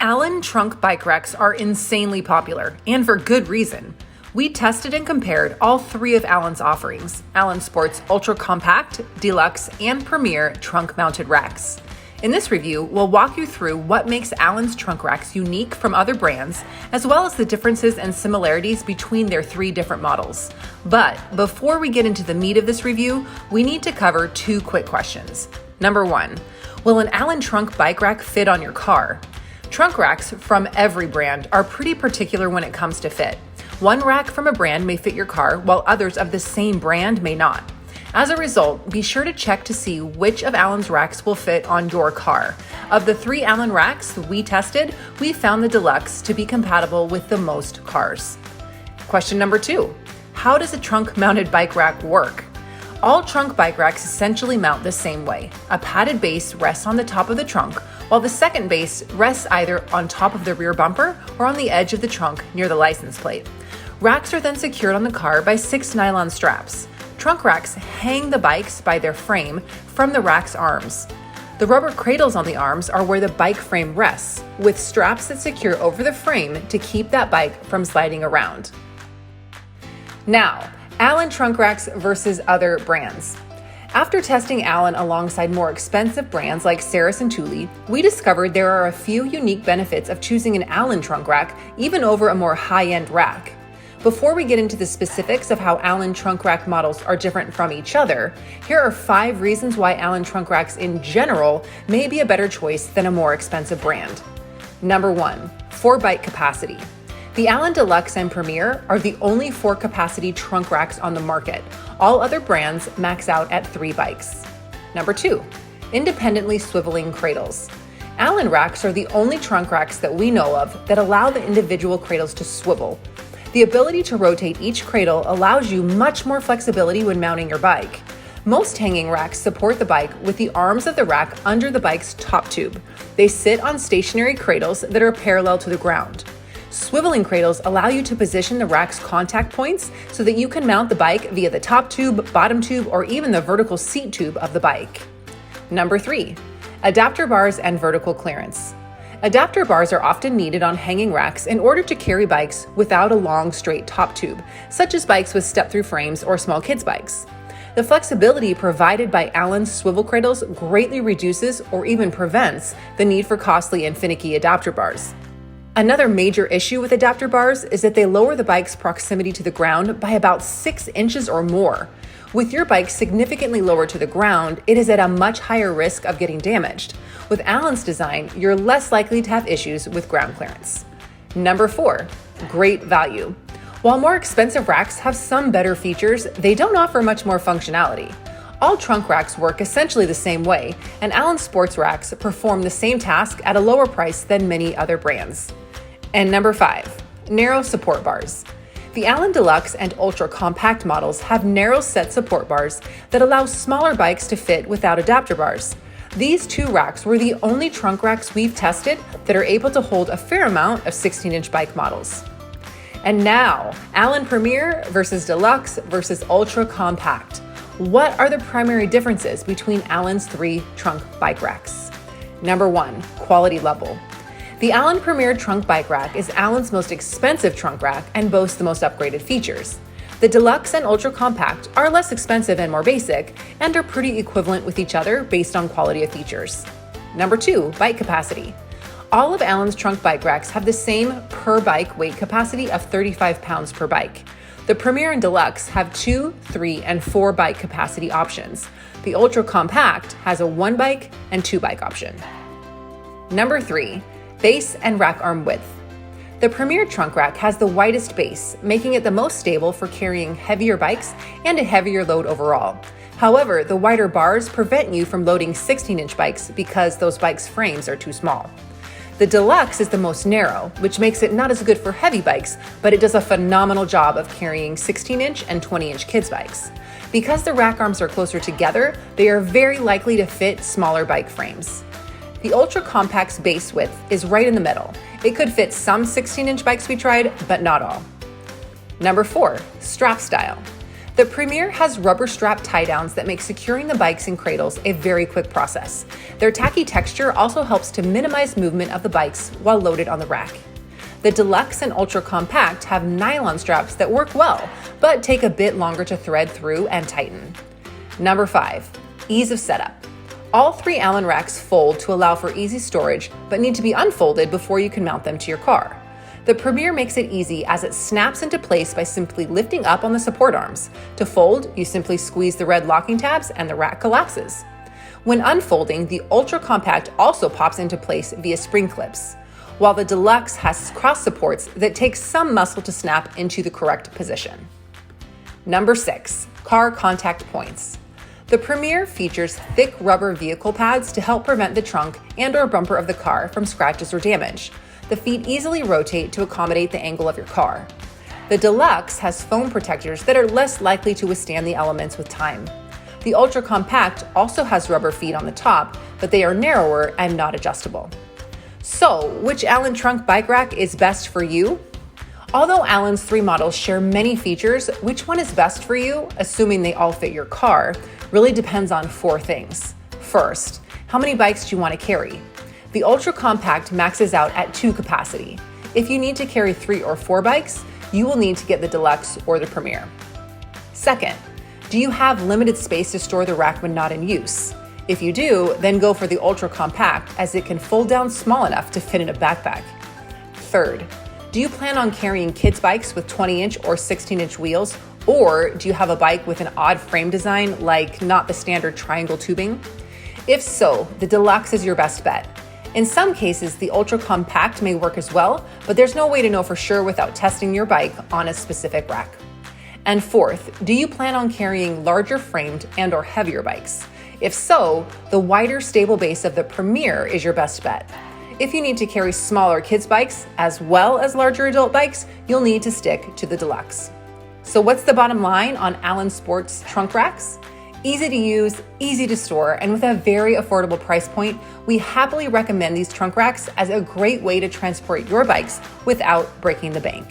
Allen trunk bike racks are insanely popular, and for good reason. We tested and compared all three of Allen's offerings, Allen Sports Ultra Compact, Deluxe, and Premier trunk-mounted racks. In this review, we'll walk you through what makes Allen's trunk racks unique from other brands, as well as the differences and similarities between their three different models. But before we get into the meat of this review, we need to cover two quick questions. Number one, will an Allen trunk bike rack fit on your car? Trunk racks from every brand are pretty particular when it comes to fit. One rack from a brand may fit your car, while others of the same brand may not. As a result, be sure to check to see which of Allen's racks will fit on your car. Of the three Allen racks we tested, we found the Deluxe to be compatible with the most cars. Question number two, how does a trunk-mounted bike rack work? All trunk bike racks essentially mount the same way. A padded base rests on the top of the trunk, while the second base rests either on top of the rear bumper or on the edge of the trunk near the license plate. Racks are then secured on the car by 6 nylon straps. Trunk racks hang the bikes by their frame from the rack's arms. The rubber cradles on the arms are where the bike frame rests, with straps that secure over the frame to keep that bike from sliding around. Now, Allen trunk racks versus other brands. After testing Allen alongside more expensive brands like Saris and Thule, we discovered there are a few unique benefits of choosing an Allen trunk rack even over a more high-end rack. Before we get into the specifics of how Allen trunk rack models are different from each other, here are 5 reasons why Allen trunk racks in general may be a better choice than a more expensive brand. Number 1, 4 bike capacity. The Allen Deluxe and Premier are the only 4 capacity trunk racks on the market. All other brands max out at 3 bikes. Number 2, independently swiveling cradles. Allen racks are the only trunk racks that we know of that allow the individual cradles to swivel. The ability to rotate each cradle allows you much more flexibility when mounting your bike. Most hanging racks support the bike with the arms of the rack under the bike's top tube. They sit on stationary cradles that are parallel to the ground. Swiveling cradles allow you to position the rack's contact points so that you can mount the bike via the top tube, bottom tube, or even the vertical seat tube of the bike. Number 3, adapter bars and vertical clearance. Adapter bars are often needed on hanging racks in order to carry bikes without a long, straight top tube, such as bikes with step-through frames or small kids' bikes. The flexibility provided by Allen's swivel cradles greatly reduces or even prevents the need for costly and finicky adapter bars. Another major issue with adapter bars is that they lower the bike's proximity to the ground by about 6 inches or more. With your bike significantly lower to the ground, it is at a much higher risk of getting damaged. With Allen's design, you're less likely to have issues with ground clearance. Number 4, great value. While more expensive racks have some better features, they don't offer much more functionality. All trunk racks work essentially the same way, and Allen sports racks perform the same task at a lower price than many other brands. And number 5, narrow support bars. The Allen Deluxe and Ultra Compact models have narrow set support bars that allow smaller bikes to fit without adapter bars. These 2 racks were the only trunk racks we've tested that are able to hold a fair amount of 16-inch bike models. And now, Allen Premier versus Deluxe versus Ultra Compact. What are the primary differences between Allen's 3 trunk bike racks? Number 1, quality level. The Allen Premier trunk bike rack is Allen's most expensive trunk rack and boasts the most upgraded features. The Deluxe and Ultra Compact are less expensive and more basic, and are pretty equivalent with each other based on quality of features. Number 2, bike capacity. All of Allen's trunk bike racks have the same per bike weight capacity of 35 pounds per bike. The Premier and Deluxe have 2, 3, and 4 bike capacity options. The Ultra Compact has a 1 bike and 2 bike option. Number 3, base and rack arm width. The Premier trunk rack has the widest base, making it the most stable for carrying heavier bikes and a heavier load overall. However, the wider bars prevent you from loading 16-inch bikes because those bikes' frames are too small. The Deluxe is the most narrow, which makes it not as good for heavy bikes, but it does a phenomenal job of carrying 16-inch and 20-inch kids' bikes. Because the rack arms are closer together, they are very likely to fit smaller bike frames. The Ultra Compact's base width is right in the middle. It could fit some 16-inch bikes we tried, but not all. Number 4, strap style. The Premier has rubber strap tie-downs that make securing the bikes and cradles a very quick process. Their tacky texture also helps to minimize movement of the bikes while loaded on the rack. The Deluxe and Ultra Compact have nylon straps that work well, but take a bit longer to thread through and tighten. Number 5, ease of setup. All 3 Allen racks fold to allow for easy storage, but need to be unfolded before you can mount them to your car. The Premier makes it easy as it snaps into place by simply lifting up on the support arms. To fold, you simply squeeze the red locking tabs and the rack collapses. When unfolding, the Ultra Compact also pops into place via spring clips, while the Deluxe has cross supports that take some muscle to snap into the correct position. Number 6, car contact points. The Premier features thick rubber vehicle pads to help prevent the trunk and/or bumper of the car from scratches or damage. The feet easily rotate to accommodate the angle of your car. The Deluxe has foam protectors that are less likely to withstand the elements with time. The Ultra Compact also has rubber feet on the top, but they are narrower and not adjustable. So, which Allen trunk bike rack is best for you? Although Allen's 3 models share many features, which one is best for you, assuming they all fit your car, really depends on 4 things. First, how many bikes do you want to carry? The Ultra Compact maxes out at 2 capacity. If you need to carry 3 or 4 bikes, you will need to get the Deluxe or the Premier. Second, do you have limited space to store the rack when not in use? If you do, then go for the Ultra Compact as it can fold down small enough to fit in a backpack. Third, do you plan on carrying kids' bikes with 20-inch or 16-inch wheels, or do you have a bike with an odd frame design, like not the standard triangle tubing? If so, the Deluxe is your best bet. In some cases, the Ultra Compact may work as well, but there's no way to know for sure without testing your bike on a specific rack. And fourth, do you plan on carrying larger framed and/or heavier bikes? If so, the wider, stable base of the Premier is your best bet. If you need to carry smaller kids' bikes as well as larger adult bikes, you'll need to stick to the Deluxe. So what's the bottom line on Allen Sports trunk racks? Easy to use, easy to store, and with a very affordable price point, we happily recommend these trunk racks as a great way to transport your bikes without breaking the bank.